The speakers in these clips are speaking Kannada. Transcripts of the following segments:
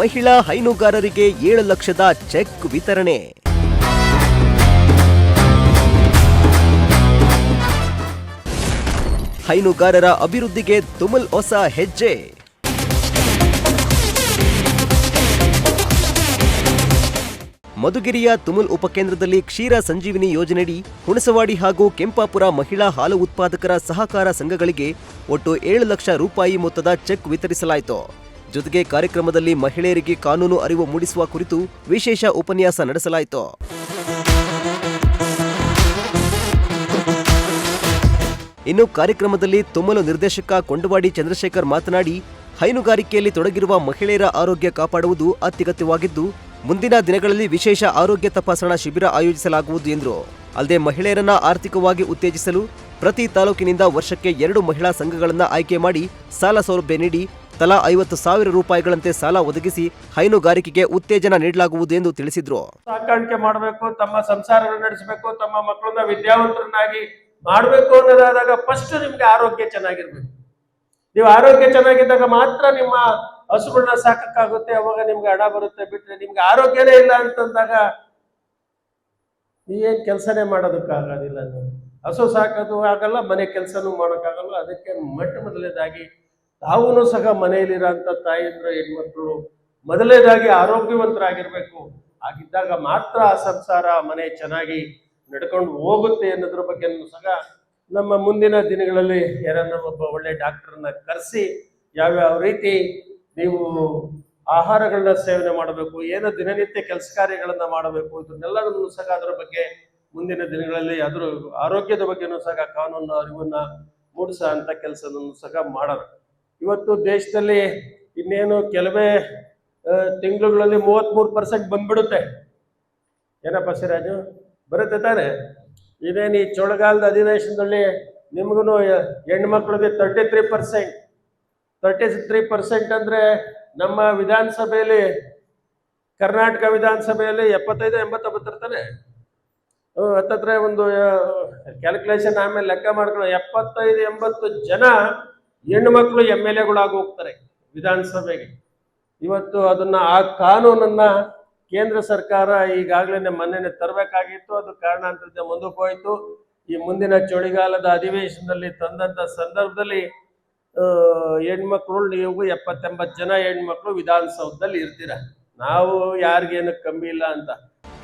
ಮಹಿಳಾ ಹೈನುಗಾರರಿಗೆ 7 ಲಕ್ಷದ ಚೆಕ್ ವಿತರಣೆ. ಹೈನುಗಾರರ ಅಭಿವೃದ್ಧಿಗೆ ತುಮುಲ್ ಹೊಸ ಹೆಜ್ಜೆ. ಮಧುಗಿರಿಯ ತುಮುಲ್ ಉಪಕೇಂದ್ರದಲ್ಲಿ ಕ್ಷೀರ ಸಂಜೀವಿನಿ ಯೋಜನೆಯಡಿ ಹುಣಸವಾಡಿ ಹಾಗೂ ಕೆಂಪಾಪುರ ಮಹಿಳಾ ಹಾಲು ಉತ್ಪಾದಕರ ಸಹಕಾರ ಸಂಘಗಳಿಗೆ ಒಟ್ಟು 7 ಲಕ್ಷ ರೂಪಾಯಿ ಮೊತ್ತದ ಚೆಕ್ ವಿತರಿಸಲಾಯಿತು. ಜೊತೆಗೆ ಕಾರ್ಯಕ್ರಮದಲ್ಲಿ ಮಹಿಳೆಯರಿಗೆ ಕಾನೂನು ಅರಿವು ಮೂಡಿಸುವ ಕುರಿತು ವಿಶೇಷ ಉಪನ್ಯಾಸ ನಡೆಸಲಾಯಿತು. ಇನ್ನು ಕಾರ್ಯಕ್ರಮದಲ್ಲಿ ತುಮಲು ನಿರ್ದೇಶಕ ಕೊಂಡವಾಡಿ ಚಂದ್ರಶೇಖರ್ ಮಾತನಾಡಿ, ಹೈನುಗಾರಿಕೆಯಲ್ಲಿ ತೊಡಗಿರುವ ಮಹಿಳೆಯರ ಆರೋಗ್ಯ ಕಾಪಾಡುವುದು ಅತ್ಯಗತ್ಯವಾಗಿದ್ದು, ಮುಂದಿನ ದಿನಗಳಲ್ಲಿ ವಿಶೇಷ ಆರೋಗ್ಯ ತಪಾಸಣಾ ಶಿಬಿರ ಆಯೋಜಿಸಲಾಗುವುದು ಎಂದರು. ಅಲ್ಲದೆ ಮಹಿಳೆಯರನ್ನ ಆರ್ಥಿಕವಾಗಿ ಉತ್ತೇಜಿಸಲು ಪ್ರತಿ ತಾಲೂಕಿನಿಂದ ವರ್ಷಕ್ಕೆ 2 ಮಹಿಳಾ ಸಂಘಗಳನ್ನು ಆಯ್ಕೆ ಮಾಡಿ ಸಾಲ ಸೌಲಭ್ಯ ನೀಡಿ ತಲಾ 50,000 ರೂಪಾಯಿಗಳಂತೆ ಸಾಲ ಒದಗಿಸಿ ಹೈನುಗಾರಿಕೆಗೆ ಉತ್ತೇಜನ ನೀಡಲಾಗುವುದು ಎಂದು ತಿಳಿಸಿದ್ರು. ಸಾಕಾಣಿಕೆ ಮಾಡಬೇಕು, ತಮ್ಮ ಸಂಸಾರವನ್ನು ನಡೆಸಬೇಕು, ತಮ್ಮ ಮಕ್ಕಳನ್ನ ವಿದ್ಯಾವಂತರನ್ನಾಗಿ ಮಾಡಬೇಕು ಅನ್ನೋದಾದಾಗ ಫಸ್ಟ್ ನಿಮ್ಗೆ ಆರೋಗ್ಯ ಚೆನ್ನಾಗಿರ್ಬೇಕು. ನೀವು ಆರೋಗ್ಯ ಚೆನ್ನಾಗಿದ್ದಾಗ ಮಾತ್ರ ನಿಮ್ಮ ಹಸುಗಳನ್ನ ಸಾಕಕ್ಕಾಗುತ್ತೆ. ಅವಾಗ ನಿಮ್ಗೆ ಹಣ ಬರುತ್ತೆ. ಬಿಟ್ರೆ ನಿಮ್ಗೆ ಆರೋಗ್ಯನೇ ಇಲ್ಲ ಅಂತಂದಾಗ ನೀವೇನ್ ಕೆಲಸನೇ ಮಾಡೋದಕ್ಕಾಗೋದಿಲ್ಲ. ಹಸು ಸಾಕೋದು ಆಗಲ್ಲ, ಮನೆ ಕೆಲಸನೂ ಮಾಡೋಕ್ಕಾಗಲ್ಲ. ಅದಕ್ಕೆ ಮೊದಲನೇದಾಗಿ ತಾವೂ ಸಹ ಮನೆಯಲ್ಲಿರೋಂಥ ತಾಯಿಯಂದ್ರ ಹೆಣ್ಮಕ್ಳು ಮೊದಲನೇದಾಗಿ ಆರೋಗ್ಯವಂತರಾಗಿರ್ಬೇಕು. ಆಗಿದ್ದಾಗ ಮಾತ್ರ ಆ ಸಂಸಾರ ಮನೆ ಚೆನ್ನಾಗಿ ನಡ್ಕೊಂಡು ಹೋಗುತ್ತೆ ಅನ್ನೋದ್ರ ಬಗ್ಗೆ ಸಹ ನಮ್ಮ ಮುಂದಿನ ದಿನಗಳಲ್ಲಿ ಯಾರನ್ನ ಒಬ್ಬ ಒಳ್ಳೆ ಡಾಕ್ಟರ್ನ ಕರೆಸಿ ಯಾವ್ಯಾವ ರೀತಿ ನೀವು ಆಹಾರಗಳನ್ನ ಸೇವನೆ ಮಾಡಬೇಕು, ಏನೋ ದಿನನಿತ್ಯ ಕೆಲಸ ಕಾರ್ಯಗಳನ್ನ ಮಾಡಬೇಕು, ಇದನ್ನೆಲ್ಲದನ್ನು ಸಹ ಅದರ ಬಗ್ಗೆ ಮುಂದಿನ ದಿನಗಳಲ್ಲಿ ಅದರ ಆರೋಗ್ಯದ ಬಗ್ಗೆನೂ ಸಹ ಕಾನೂನು ಅರಿವನ್ನ ಮೂಡಿಸೋ ಅಂತ ಕೆಲಸವನ್ನು ಸಹ ಮಾಡೋಣ. ಇವತ್ತು ದೇಶದಲ್ಲಿ ಇನ್ನೇನು ಕೆಲವೇ ತಿಂಗಳುಗಳಲ್ಲಿ 33% ಬಂದ್ಬಿಡುತ್ತೆ. ಏನಪ್ಪ ಸಿರಾಜು, ಬರುತ್ತೆ ತಾನೆ? ಇದೇನು ಈ ಚಳಿಗಾಲದ ಅಧಿವೇಶನದಲ್ಲಿ ನಿಮ್ಗೂ ಹೆಣ್ಮಕ್ಳಿಗೆ 33% ಅಂದ್ರೆ ನಮ್ಮ ವಿಧಾನಸಭೆಯಲ್ಲಿ, ಕರ್ನಾಟಕ ವಿಧಾನಸಭೆಯಲ್ಲಿ 75-80 ಇರ್ತಾನೆ. ಹತ್ತತ್ರ ಒಂದು ಕ್ಯಾಲ್ಕುಲೇಷನ್ ಆಮೇಲೆ ಲೆಕ್ಕ ಮಾಡ್ಕೊಳ್ಳೋ 75-80 ಜನ ಹೆಣ್ಮಕ್ಳು MLAಗಳಾಗಿ ಹೋಗ್ತಾರೆ ವಿಧಾನಸಭೆಗೆ. ಇವತ್ತು ಅದನ್ನ ಆ ಕಾನೂನನ್ನ ಕೇಂದ್ರ ಸರ್ಕಾರ ಈಗಾಗಲೇ ಮೊನ್ನೆ ತರಬೇಕಾಗಿತ್ತು. ಅದು ಕಾರಣಾಂತರದಿಂದ ಮುಂದಕ್ಕೆ ಹೋಯ್ತು. ಈ ಮುಂದಿನ ಚಳಿಗಾಲದ ಅಧಿವೇಶನದಲ್ಲಿ ತಂದಂತ ಸಂದರ್ಭದಲ್ಲಿ ಹೆಣ್ಮಕ್ಳು ನೀವು 70-80 ಜನ ಹೆಣ್ಮಕ್ಳು ವಿಧಾನಸೌಧದಲ್ಲಿ ಇರ್ತೀರ. ನಾವು ಯಾರಿಗೇನು ಕಮ್ಮಿ ಇಲ್ಲ ಅಂತ.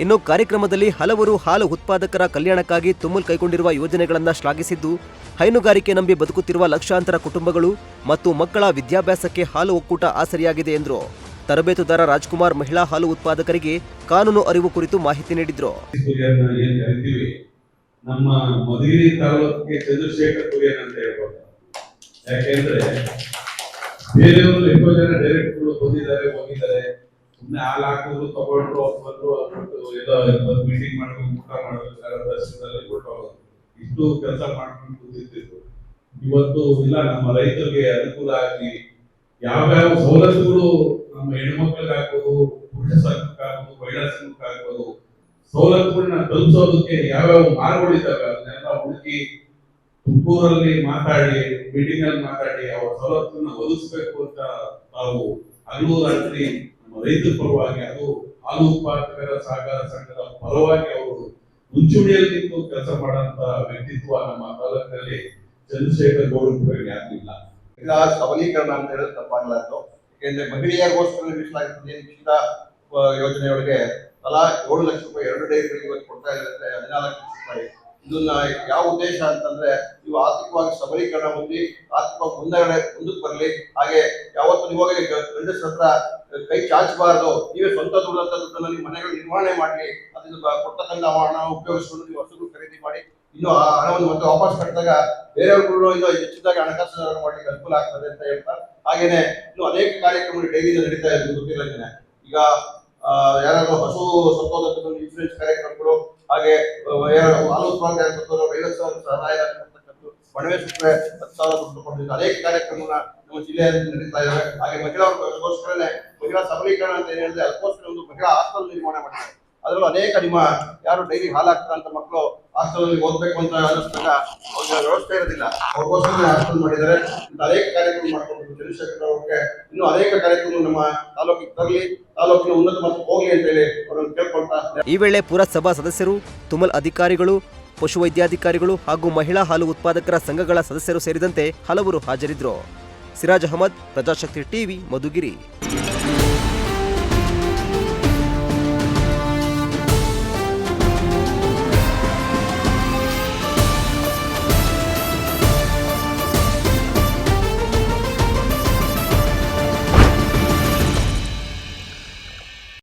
ಇನ್ನು ಕಾರ್ಯಕ್ರಮದಲ್ಲಿ ಹಲವರು ಹಾಲು ಉತ್ಪಾದಕರ ಕಲ್ಯಾಣಕ್ಕಾಗಿ ತುಮುಲ್ ಕೈಗೊಂಡಿರುವ ಯೋಜನೆಗಳನ್ನು ಶ್ಲಾಘಿಸಿದ್ದು, ಹೈನುಗಾರಿಕೆ ನಂಬಿ ಬದುಕುತ್ತಿರುವ ಲಕ್ಷಾಂತರ ಕುಟುಂಬಗಳು ಮತ್ತು ಮಕ್ಕಳ ವಿದ್ಯಾಭ್ಯಾಸಕ್ಕೆ ಹಾಲು ಒಕ್ಕೂಟ ಆಸರಿಯಾಗಿದೆ ಎಂದರು. ತರಬೇತುದಾರ ರಾಜ್ಕುಮಾರ್ ಮಹಿಳಾ ಹಾಲು ಉತ್ಪಾದಕರಿಗೆ ಕಾನೂನು ಅರಿವು ಕುರಿತು ಮಾಹಿತಿ ನೀಡಿದ್ರು. ನಮ್ಮ ಮಧುಗಿರಿ ತಾಲೂಕಿಗೆ ಚಂದ್ರಶೇಖರ್ ಕುರಿಯನ್ ಅಂತ ಹೇಳ್ಬೋದು. ಯಾಕೆಂದ್ರೆ ಬೇರೆಯವರು ಎಷ್ಟೋ ಜನ ಡೈರೆಕ್ಟ್ಗಳು ಬಂದಿದ್ದಾರೆ, ಹೋಗಿದ್ದಾರೆ, ಸುಮ್ಮನೆ ಹಾಲು ಹಾಕಿದ್ರು ತಗೊಂಡ್ರು ಬಂದ್ರು ಎಲ್ಲ ಮೀಟಿಂಗ್ ಮಾಡ್ಕೊಂಡು ಊಟ ಮಾಡಬೇಕು, ಇಷ್ಟು ಕೆಲಸ ಮಾಡ್ಕೊಂಡು ಕೂತಿರ್ತಿದ್ರು. ಇವತ್ತು ಇಲ್ಲ, ನಮ್ಮ ರೈತರಿಗೆ ಅನುಕೂಲ ಆಗಿ ಯಾವ್ಯಾವ ಸವಲತ್ತುಗಳು ನಮ್ಮ ಹೆಣ್ಮಕ್ಳಿಗಾಗ್ಬೋದು, ಪುರುಷ ಸಂಘಕ್ಕಾಗ್ಬೋದು, ಮಹಿಳಾ ಸಂಘಕ್ಕಾಗ್ಬೋದು, ಸವಲತ್ತುಗಳನ್ನ ತಲುಪಿಸೋದಕ್ಕೆ ಯಾವ್ಯಾವ ಮಾರ್ಗಗಳಿದ್ದಾವೆ ಅದನ್ನೆಲ್ಲ ಹುಡುಕಿ ತುಮಕೂರಲ್ಲಿ ಮಾತಾಡಿ, ಮೀಟಿಂಗ್ ಅಲ್ಲಿ ಮಾತಾಡಿ ಅವ್ರ ಸವಲತ್ತನ್ನ ಒದಗಿಸ್ಬೇಕು ಅಂತ ನಾವು ಹಗಲು ರಾತ್ರಿ ನಮ್ಮ ರೈತರ ಪರವಾಗಿ, ಅದು ಹಾಲು ಉತ್ಪಾದಕರ ಸಹಕಾರ ಸಂಘದ ಪರವಾಗಿ ಅವರು ಮುಂಚೂಣಿಯಲ್ಲಿ ನಿಂತು ಕೆಲಸ ಮಾಡುವಂತ ವ್ಯಕ್ತಿತ್ವ ನಮ್ಮ ತಾಲೂಕಿನಲ್ಲಿ ಚಂದ್ರಶೇಖರ್ ಗೌಡ ಯಾರಿಲ್ಲ. ಸಬಲೀಕರಣ ಅಂತ ಹೇಳಿದ್ರೆ ತಪ್ಪಾಗಲಾರ್ದು. ಯಾಕೆಂದ್ರೆ ಮಹಿಳೆಯರಿಗೋಸ್ಕರ ಮೀಸಲಾಗಿರ್ತದೆ ಕ್ಷೀರ ಯೋಜನೆಯೊಳಗೆ ತಲಾ 7 ಲಕ್ಷ ರೂಪಾಯಿ 2 ಡೈರಿಗಳಿಗೆ ಇವತ್ತು ಕೊಡ್ತಾ ಇದ್ದಾರೆ, 14 ಲಕ್ಷ ರೂಪಾಯಿ. ಇದನ್ನ ಯಾವ ಉದ್ದೇಶ ಅಂತಂದ್ರೆ ನೀವು ಆರ್ಥಿಕವಾಗಿ ಸಬಲೀಕರಣ ಹೊಂದಿ ಆರ್ಥಿಕವಾಗಿ ಮುಂದಕ್ಕೆ ಬರಲಿ. ಹಾಗೆ ಯಾವತ್ತು ನೀವಾಗ ಗಂಡಸ್ರ ಹತ್ರ ಕೈ ಚಾಚಬಾರ್ದು. ನೀವೇ ಸ್ವಂತ ದುಡ್ಡಂತ ದುಡ್ಡನ್ನ ನಿಮ್ಮ ಮನೆಗಳು ನಿರ್ವಹಣೆ ಮಾಡಿ ಅದರಿಂದ ಕೊಡ್ತಕ್ಕಂಥ ಹಣ ಉಪಯೋಗಿಸಿಕೊಂಡು ನೀವು ವಸ್ತುಗಳು ಖರೀದಿ ಮಾಡಿ ಇನ್ನು ಆ ಹಣವನ್ನು ಮತ್ತೆ ವಾಪಸ್ ಕಟ್ಟಿದಾಗ ಬೇರೆಯವ್ರಿಗೂ ಇನ್ನೂ ಹೆಚ್ಚಿದಾಗಿ ಹಣಕಾಸು ಮಾಡ್ಲಿಕ್ಕೆ ಅನುಕೂಲ ಆಗ್ತದೆ ಅಂತ ಹೇಳ್ತಾರೆ. ಹಾಗೇನೆ ಇನ್ನು ಅನೇಕ ಕಾರ್ಯಕ್ರಮಗಳು ಡೈರಿಯಿಂದ ನಡೀತಾ ಇದ್ದು ಗೊತ್ತಿರೋದೇನೆ. ಈಗ ಯಾರಾದ್ರೂ ಹಸು ಸತ್ತೋದ ಇನ್ಸೂರೆನ್ಸ್ ಕಾರ್ಯಕ್ರಮಗಳು, ಹಾಗೆ ಹಾಲು ಉತ್ಪಾದನೆ ರೈತ ಸಹಾಯ ಆಗ್ತಕ್ಕಂಥದ್ದು, ಒಣವೆ ಸುತ್ತರೆ 10,000 ದುಡ್ಡು ಕೊಡ್ತಿದ್ದು ಅನೇಕ ಕಾರ್ಯಕ್ರಮಗಳನ್ನ ನಮ್ಮ ಜಿಲ್ಲೆಯಲ್ಲಿ ನಡೀತಾ ಇದ್ದಾವೆ. ಹಾಗೆ ಮಹಿಳಾಗೋಸ್ಕರನೇ ಮಹಿಳಾ ಸಬಲೀಕರಣ ಅಂತ ಏನ್ ಹೇಳಿದ್ರೆ ಅದಕ್ಕೋಸ್ಕರ ಒಂದು ಮಹಿಳಾ ಹಾಸ್ಟೆಲ್ ನಿರ್ಮಾಣ ಮಾಡಿದ್ದಾರೆ. ಅದರಲ್ಲೂ ಅನೇಕ ನಿಮ್ಮ ಯಾರು ಡೈಲಿ ಹಾಲಾಗ್ತಕ್ಕಂಥ ಮಕ್ಕಳು ಹಾಸ್ಟೆಲ್ ಓದ್ಬೇಕು ಅಂತ ಅನ್ನಿಸ್ದಾಗ ಅವ್ರಿಗೆ ವ್ಯವಸ್ಥೆ ಇರೋದಿಲ್ಲ, ಅವ್ರಿಗೋಸ್ಕರ ಹಾಸ್ಟೆಲ್ ಮಾಡಿದ್ದಾರೆ. ಇಂಥ ಅನೇಕ ಕಾರ್ಯಕ್ರಮ ಮಾಡ್ಕೊಂಡು ಚಂದ್ರಶೇಖರ್ ಅವ್ರಿಗೆ ಇನ್ನೂ ಅನೇಕ ಕಾರ್ಯಕ್ರಮ ನಮ್ಮ ತಾಲೂಕಿಗೆ ತರಲಿ, ತಾಲೂಕಿನ ಉನ್ನತ ಮಟ್ಟಕ್ಕೆ ಹೋಗ್ಲಿ ಅಂತ ಹೇಳಿ ಅವರನ್ನು ಕೇಳ್ಕೊಳ್ತಾ ಈ ವೇಳೆ ಪುರಸಭಾ ಸದಸ್ಯರು, ತುಮಲ್ ಅಧಿಕಾರಿಗಳು, ಪಶುವೈದ್ಯಾಧಿಕಾರಿಗಳು ಹಾಗೂ ಮಹಿಳಾ ಹಾಲು ಉತ್ಪಾದಕರ ಸಂಘಗಳ ಸದಸ್ಯರು ಸೇರಿದಂತೆ ಹಲವರು ಹಾಜರಿದ್ದರು. ಸಿರಾಜ್ ಅಹಮದ್, ಪ್ರಜಾಶಕ್ತಿ ಟಿವಿ, ಮಧುಗಿರಿ.